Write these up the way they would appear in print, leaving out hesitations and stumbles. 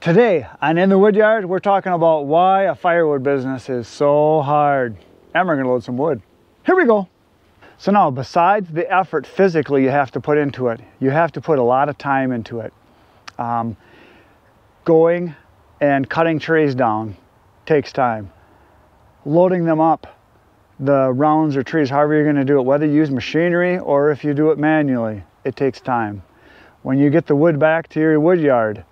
Today on In the Woodyard, we're talking about why a firewood business is so hard. And we're gonna load some wood. Here we go. So now, besides the effort physically you have to put into it, you have to put a lot of time into it. Going and cutting trees down takes time. Loading them up, the rounds or trees, however you're gonna do it, whether you use machinery or if you do it manually, it takes time. When you get the wood back to your woodyard,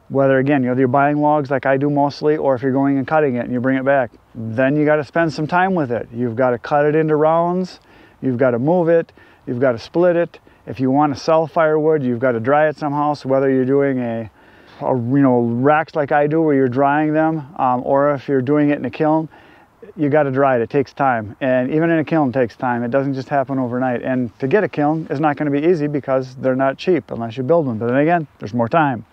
whether again, you're buying logs like I do mostly, or if you're going and cutting it and you bring it back, then you got to spend some time with it. You've got to cut it into rounds, you've got to move it, you've got to split it. If you want to sell firewood, you've got to dry it somehow. So whether you're doing a racks like I do where you're drying them, or if you're doing it in a kiln, you got to dry it. It takes time, and even in a kiln it takes time. It doesn't just happen overnight. And to get a kiln is not going to be easy because they're not cheap unless you build one. But then again, there's more time.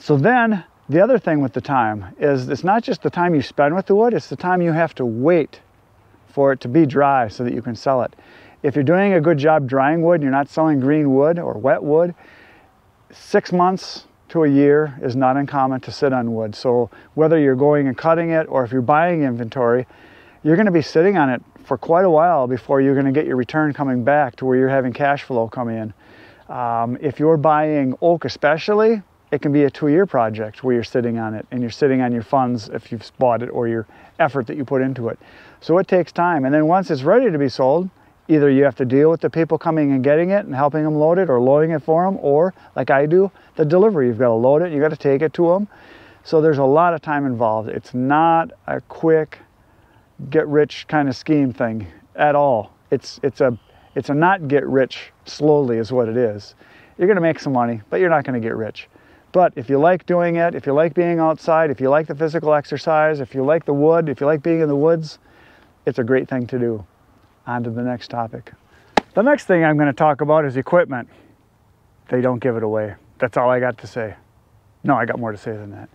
So then the other thing with the time is it's not just the time you spend with the wood, it's the time you have to wait for it to be dry so that you can sell it. If you're doing a good job drying wood and you're not selling green wood or wet wood, 6 months to a year is not uncommon to sit on wood. So whether you're going and cutting it or if you're buying inventory, you're going to be sitting on it for quite a while before you're going to get your return coming back to where you're having cash flow come in. If you're buying oak especially, it can be a 2-year project where you're sitting on it and you're sitting on your funds if you've bought it or your effort that you put into it. So it takes time. And then once it's ready to be sold, either you have to deal with the people coming and getting it and helping them load it or loading it for them, or like I do, the delivery. You've got to load it, you've got to take it to them. So there's a lot of time involved. It's not a quick get rich kind of scheme thing at all. It's a not get rich slowly is what it is. You're going to make some money, but you're not going to get rich. But if you like doing it, if you like being outside, if you like the physical exercise, if you like the wood, if you like being in the woods, it's a great thing to do. On to the next topic. The next thing I'm going to talk about is equipment. They don't give it away. That's all I got to say. No, I got more to say than that.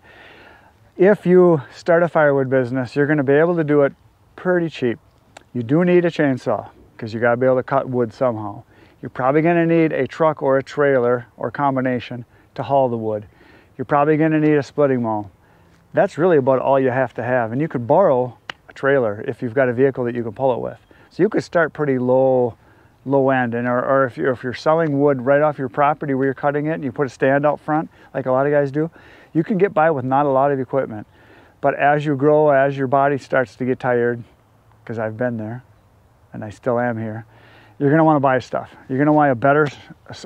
If you start a firewood business, you're going to be able to do it pretty cheap. You do need a chainsaw because you got to be able to cut wood somehow. You're probably going to need a truck or a trailer or combination to haul the wood. You're probably going to need a splitting maul. That's really about all you have to have. And you could borrow a trailer if you've got a vehicle that you can pull it with. So you could start pretty low end. And or if you're selling wood right off your property where you're cutting it and you put a stand out front, like a lot of guys do, you can get by with not a lot of equipment. But as you grow, as your body starts to get tired, because I've been there and I still am here, you're going to want to buy stuff. You're going to want a better,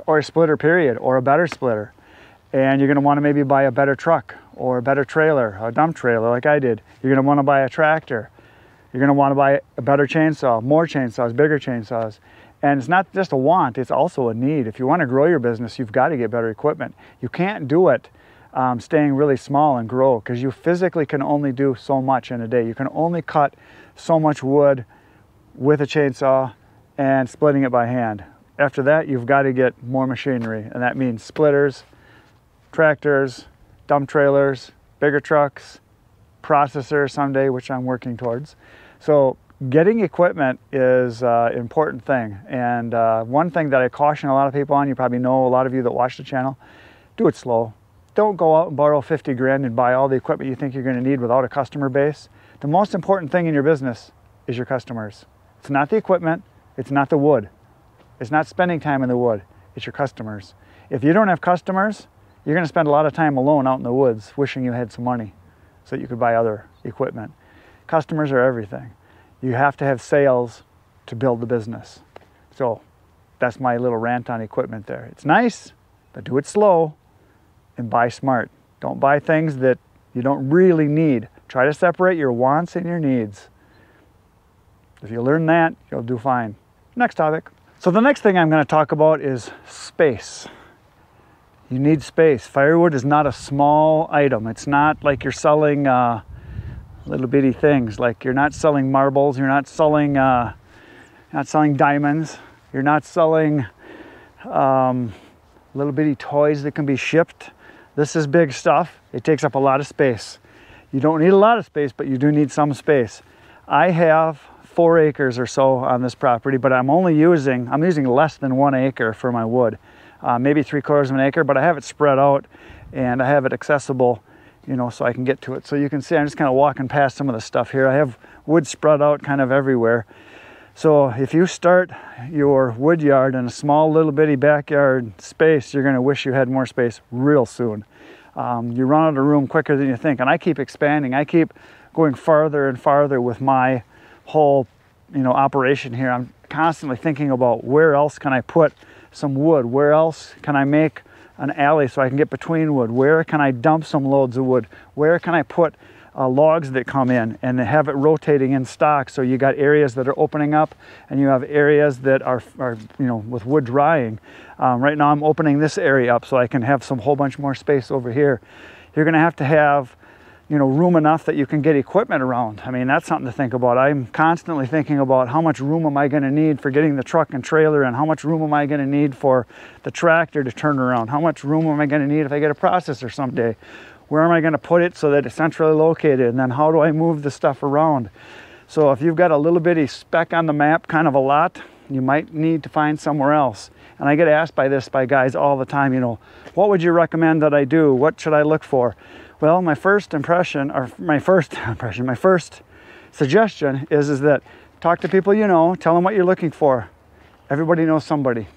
or a splitter period, or a better splitter. And you're going to want to maybe buy a better truck or a better trailer, a dump trailer like I did. You're going to want to buy a tractor. You're going to want to buy a better chainsaw, more chainsaws, bigger chainsaws. And it's not just a want, it's also a need. If you want to grow your business, you've got to get better equipment. You can't do it staying really small and grow, because you physically can only do so much in a day. You can only cut so much wood with a chainsaw and splitting it by hand. After that, you've got to get more machinery, and that means splitters, tractors, dump trailers, bigger trucks, processors someday, which I'm working towards. So getting equipment is an important thing. And one thing that I caution a lot of people on, you probably know a lot of you that watch the channel, do it slow. Don't go out and borrow 50 grand and buy all the equipment you think you're going to need without a customer base. The most important thing in your business is your customers. It's not the equipment, it's not the wood. It's not spending time in the wood, it's your customers. If you don't have customers, you're going to spend a lot of time alone out in the woods wishing you had some money so that you could buy other equipment. Customers are everything. You have to have sales to build the business. So that's my little rant on equipment there. It's nice, but do it slow and buy smart. Don't buy things that you don't really need. Try to separate your wants and your needs. If you learn that, you'll do fine. Next topic. So the next thing I'm going to talk about is space. You need space. Firewood is not a small item. It's not like you're selling little bitty things. Like you're not selling marbles. You're not selling diamonds. You're not selling little bitty toys that can be shipped. This is big stuff. It takes up a lot of space. You don't need a lot of space, but you do need some space. I have 4 acres or so on this property, but I'm using less than 1 acre for my wood. Maybe 3/4 of an acre, but I have it spread out. and I have it accessible, you know, so I can get to it. So you can see I'm just kind of walking past some of the stuff here. I have wood spread out kind of everywhere. So if you start your wood yard in a small little bitty backyard space, you're going to wish you had more space real soon. You run out of room quicker than you think, and I keep expanding. I keep going farther and farther with my whole, you know, operation here. I'm constantly thinking about where else can I put some wood? Where else can I make an alley so I can get between wood? Where can I dump some loads of wood? Where can I put logs that come in and have it rotating in stock? So you got areas that are opening up and you have areas that are you know, with wood drying. Right now I'm opening this area up so I can have some whole bunch more space over here. You're going to have, you know, room enough that you can get equipment around. I mean, that's something to think about. I'm constantly thinking about how much room am I going to need for getting the truck and trailer, and how much room am I going to need for the tractor to turn around? How much room am I going to need if I get a processor someday? Where am I going to put it so that it's centrally located? And then how do I move the stuff around? So if you've got a little bitty speck on the map, kind of a lot, you might need to find somewhere else. And I get asked by guys all the time, you know, what would you recommend that I do? What should I look for? Well, my first suggestion is that talk to people you know, tell them what you're looking for. Everybody knows somebody.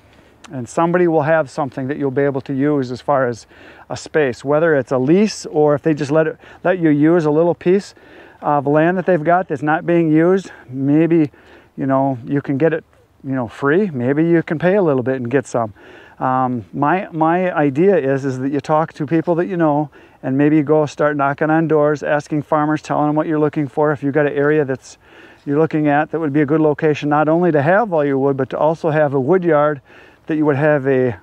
And somebody will have something that you'll be able to use as far as a space, whether it's a lease or if they just let you use a little piece of land that they've got that's not being used. Maybe, you know, you can get it, you know, free. Maybe you can pay a little bit and get some. My idea is that you talk to people that you know, and maybe you go start knocking on doors, asking farmers, telling them what you're looking for. If you've got an area that's you're looking at that would be a good location, not only to have all your wood, but to also have a wood yard, that you would have a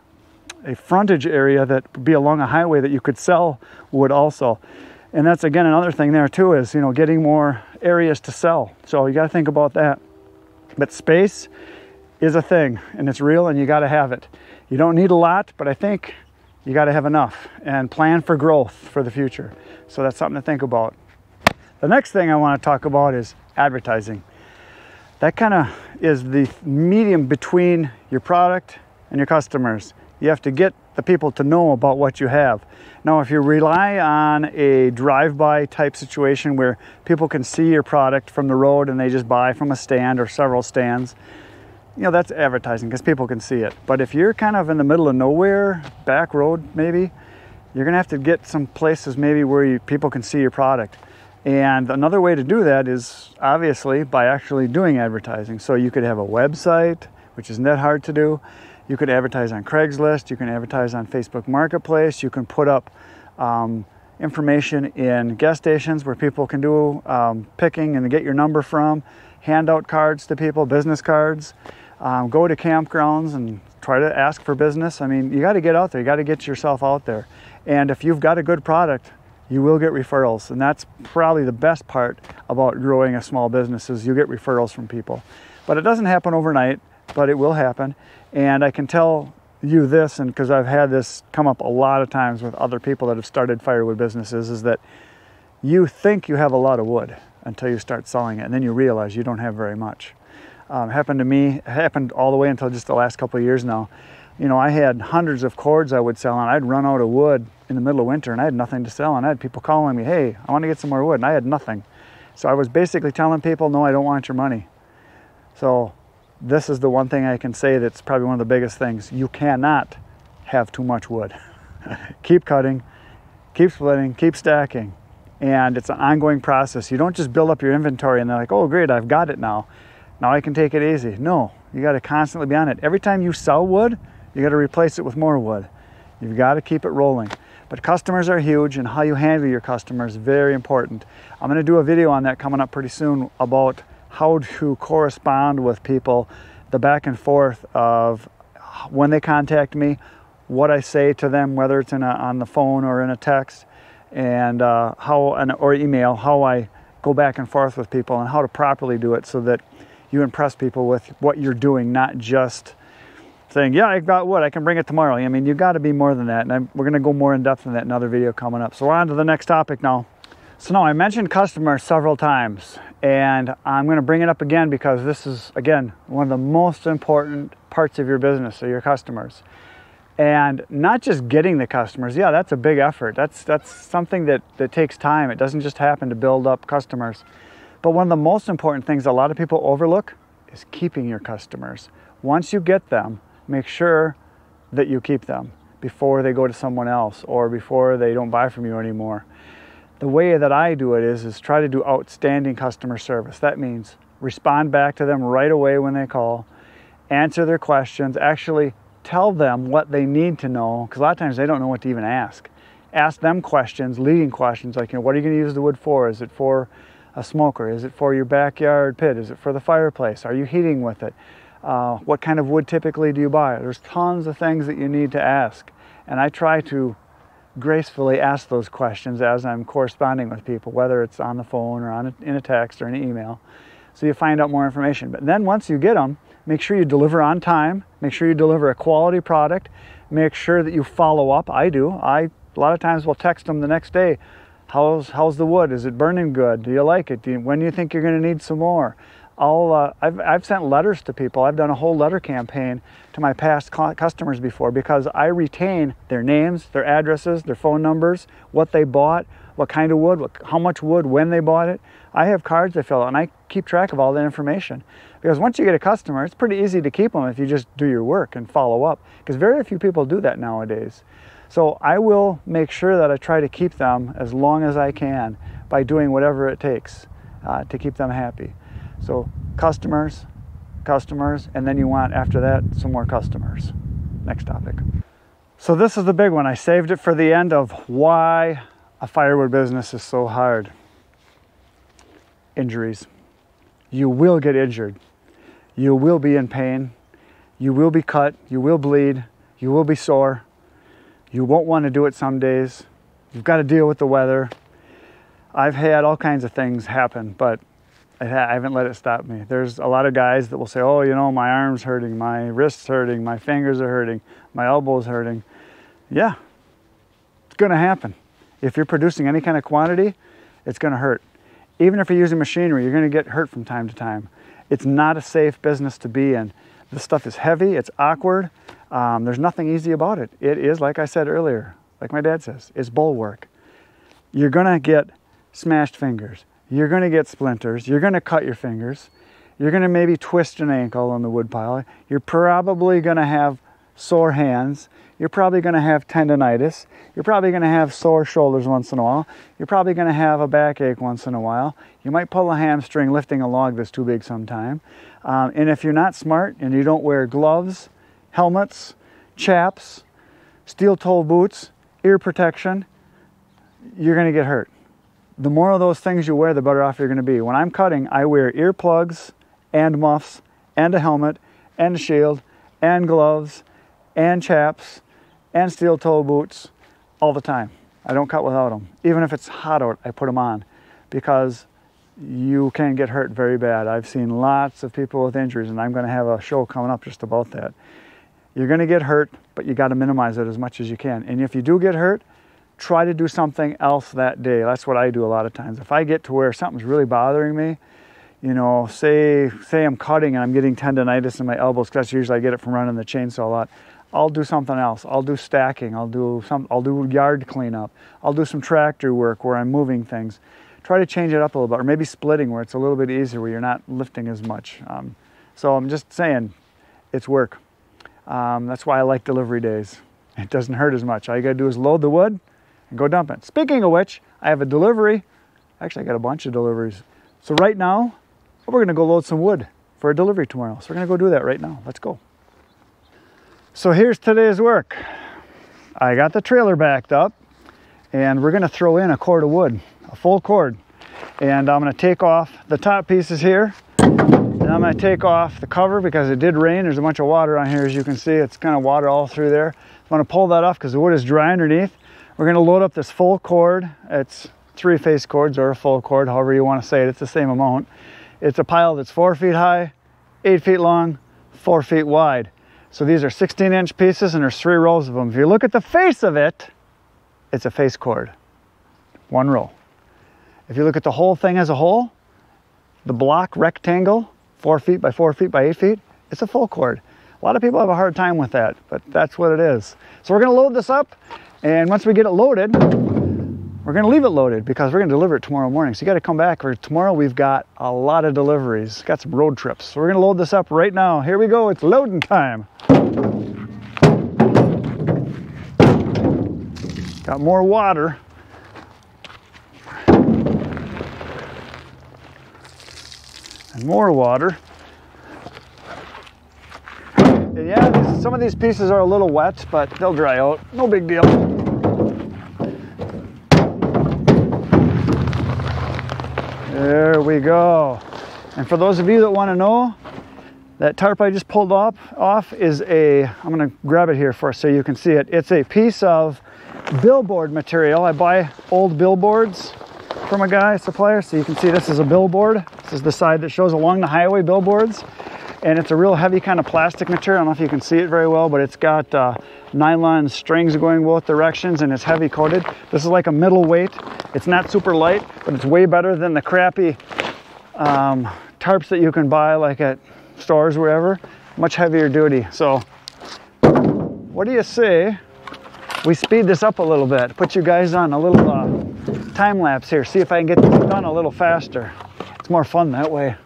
frontage area that would be along a highway that you could sell wood also. And that's, again, another thing there too, is, you know, getting more areas to sell. So you got to think about that. But space is a thing, and it's real, and you got to have it. You don't need a lot, but I think you got to have enough and plan for growth for the future. So that's something to think about. The next thing I want to talk about is advertising. That kind of is the medium between your product and your customers. You have to get the people to know about what you have. Now, if you rely on a drive-by type situation where people can see your product from the road and they just buy from a stand or several stands, you know, that's advertising because people can see it. But if you're kind of in the middle of nowhere, back road maybe, you're gonna have to get some places maybe where people can see your product. And another way to do that is obviously by actually doing advertising. So you could have a website, which isn't that hard to do. You could advertise on Craigslist, you can advertise on Facebook Marketplace, you can put up information in gas stations where people can do picking and get your number from, hand out cards to people, business cards, go to campgrounds and try to ask for business. I mean, you got to get out there, you got to get yourself out there. And if you've got a good product, you will get referrals, and that's probably the best part about growing a small business, is you get referrals from people. But it doesn't happen overnight, but it will happen. And I can tell you this, and because I've had this come up a lot of times with other people that have started firewood businesses, is that you think you have a lot of wood until you start selling it, and then you realize you don't have very much. Happened to me, it happened all the way until just the last couple of years now. You know, I had hundreds of cords I would sell, and I'd run out of wood in the middle of winter, and I had nothing to sell, and I had people calling me, hey, I want to get some more wood, and I had nothing. So I was basically telling people, no, I don't want your money. So this is the one thing I can say that's probably one of the biggest things. You cannot have too much wood. Keep cutting, keep splitting, keep stacking, and it's an ongoing process. You don't just build up your inventory and they're like, oh great, I've got it now. Now I can take it easy. No, you got to constantly be on it. Every time you sell wood, you got to replace it with more wood. You've got to keep it rolling. But customers are huge, and how you handle your customers is very important. I'm going to do a video on that coming up pretty soon about how to correspond with people, the back and forth of when they contact me, what I say to them, whether it's on the phone or in a text, and or email, how I go back and forth with people and how to properly do it so that you impress people with what you're doing, not just saying, yeah, I got wood, I can bring it tomorrow. I mean, you got to be more than that, and we're going to go more in depth in that in another video coming up. So we're on to the next topic now. So now I mentioned customers several times, and I'm going to bring it up again because this is, again, one of the most important parts of your business, so your customers. And not just getting the customers. Yeah, that's a big effort. That's something that takes time. It doesn't just happen to build up customers. But one of the most important things a lot of people overlook is keeping your customers. Once you get them, make sure that you keep them before they go to someone else or before they don't buy from you anymore. The way that I do it is try to do outstanding customer service. That means respond back to them right away when they call, answer their questions, actually tell them what they need to know, because a lot of times they don't know what to even ask. Ask them questions, leading questions like, what are you going to use the wood for? Is it for a smoker? Is it for your backyard pit? Is it for the fireplace? Are you heating with it? What kind of wood typically do you buy? There's tons of things that you need to ask. And I try to gracefully ask those questions as I'm corresponding with people, whether it's on the phone or in a text or an email. So you find out more information. But then once you get them, make sure you deliver on time. Make sure you deliver a quality product. Make sure that you follow up. I do. A lot of times will text them the next day. How's the wood? Is it burning good? Do you like it? When do you think you're going to need some more? I've sent letters to people. I've done a whole letter campaign to my past customers before because I retain their names, their addresses, their phone numbers, what they bought, what kind of wood, how much wood, when they bought it. I have cards I fill out and I keep track of all that information. Because once you get a customer, it's pretty easy to keep them if you just do your work and follow up. Because very few people do that nowadays. So I will make sure that I try to keep them as long as I can by doing whatever it takes to keep them happy. So customers, and then you want after that some more customers. Next topic. So this is the big one. I saved it for the end of why a firewood business is so hard. Injuries. You will get injured. You will be in pain. You will be cut. You will bleed. You will be sore. You won't want to do it some days. You've got to deal with the weather. I've had all kinds of things happen, but I haven't let it stop me. There's a lot of guys that will say, oh, you know, my arm's hurting, my wrist's hurting, my fingers are hurting, my elbow's hurting. Yeah, it's going to happen. If you're producing any kind of quantity, it's going to hurt. Even if you're using machinery, you're going to get hurt from time to time. It's not a safe business to be in. This stuff is heavy, it's awkward. There's nothing easy about it. It is, like I said earlier, like my dad says, it's bulwark. You're going to get smashed fingers. You're going to get splinters. You're going to cut your fingers. You're going to maybe twist an ankle on the wood pile. You're probably going to have sore hands. You're probably going to have tendonitis. You're probably going to have sore shoulders once in a while. You're probably going to have a backache once in a while. You might pull a hamstring lifting a log that's too big sometime. And if you're not smart and you don't wear gloves, helmets, chaps, steel-toe boots, ear protection, you're going to get hurt. The more of those things you wear, the better off you're going to be. When I'm cutting, I wear earplugs and muffs and a helmet and a shield and gloves and chaps and steel-toe boots all the time. I don't cut without them. Even if it's hot out, I put them on because you can get hurt very bad. I've seen lots of people with injuries, and I'm going to have a show coming up just about that. You're going to get hurt, but you got to minimize it as much as you can. And if you do get hurt, try to do something else that day. That's what I do a lot of times. If I get to where something's really bothering me, you know, say I'm cutting and I'm getting tendonitis in my elbows, because that's usually I get it from running the chainsaw a lot. I'll do something else. I'll do stacking. I'll do yard cleanup. I'll do some tractor work where I'm moving things. Try to change it up a little bit, or maybe splitting where it's a little bit easier, where you're not lifting as much. So I'm just saying, it's work. That's why I like delivery days. It doesn't hurt as much. All you got to do is load the wood and go dump it. Speaking of which, I have a delivery. Actually, I got a bunch of deliveries. So right now, we're going to go load some wood for a delivery tomorrow. So we're going to go do that right now. Let's go. So here's today's work. I got the trailer backed up, and we're going to throw in a cord of wood, a full cord. And I'm going to take off the top pieces here, and I'm going to take off the cover because it did rain. There's a bunch of water on here, as you can see. It's kind of water all through there. I'm going to pull that off because the wood is dry underneath. We're going to load up this full cord. It's 3-face cords or a full cord, however you want to say it. It's the same amount. It's a pile that's 4 feet high, 8 feet long, 4 feet wide. So these are 16-inch pieces, and there's 3 rows of them. If you look at the face of it, it's a face cord, 1 row. If you look at the whole thing as a whole, the block rectangle, 4 feet by 4 feet by 8 feet, it's a full cord. A lot of people have a hard time with that, but that's what it is. So we're gonna load this up, and once we get it loaded, we're gonna leave it loaded because we're gonna deliver it tomorrow morning. So you gotta come back, for tomorrow we've got a lot of deliveries, got some road trips. So we're gonna load this up right now. Here we go, it's loading time. Got more water. And more water. And yeah, some of these pieces are a little wet, but they'll dry out. No big deal. There we go. And for those of you that want to know, that tarp I just pulled off is I'm going to grab it here first so you can see it. It's a piece of billboard material. I buy old billboards from a supplier, so you can see this is a billboard. This is the side that shows along the highway billboards, and it's a real heavy kind of plastic material. I don't know if you can see it very well, but it's got nylon strings going both directions, and it's heavy coated. This is like a middle weight. It's not super light, but it's way better than the crappy tarps that you can buy like at stores or wherever. Much heavier duty. So what do you say we speed this up a little bit, put you guys on a little time lapse here, see if I can get this done a little faster. It's more fun that way.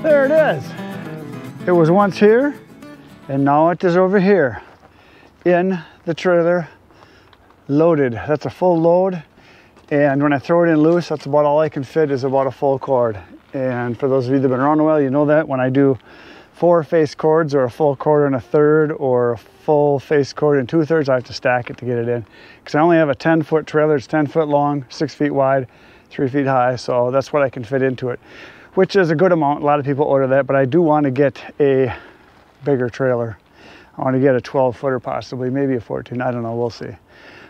There it is. It was once here, and now it is over here in the trailer, loaded. That's a full load, and when I throw it in loose, that's about all I can fit is about a full cord. And for those of you that have been around a while, you know that when I do 4 face cords or a full cord and a third or a full face cord and 2/3, I have to stack it to get it in, because I only have a 10-foot trailer. It's 10 foot long, 6 feet wide, 3 feet high, so that's what I can fit into it, which is a good amount. A lot of people order that, but I do want to get a bigger trailer. I want to get a 12-footer possibly, maybe a 14, I don't know, we'll see.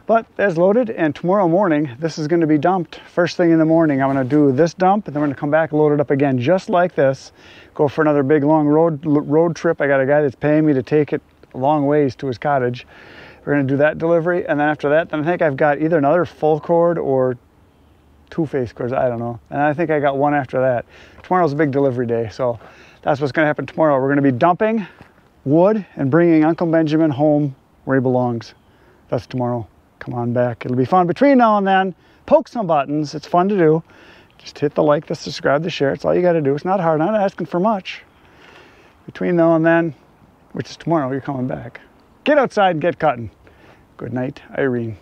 But that's loaded, and tomorrow morning, this is going to be dumped. First thing in the morning, I'm going to do this dump, and then we're going to come back, load it up again, just like this. Go for another big, long road trip. I got a guy that's paying me to take it a long ways to his cottage. We're going to do that delivery, and then after that, then I think I've got either another full cord or 2 face cords, I don't know. And I think I got one after that. Tomorrow's a big delivery day, so that's what's going to happen tomorrow. We're going to be dumping wood and bringing Uncle Benjamin home where he belongs. That's tomorrow. Come on back. It'll be fun. Between now and then, poke some buttons. It's fun to do. Just hit the like, the subscribe, the share. It's all you got to do. It's not hard. I'm not asking for much. Between now and then, which is tomorrow, you're coming back. Get outside and get cutting. Good night, Irene.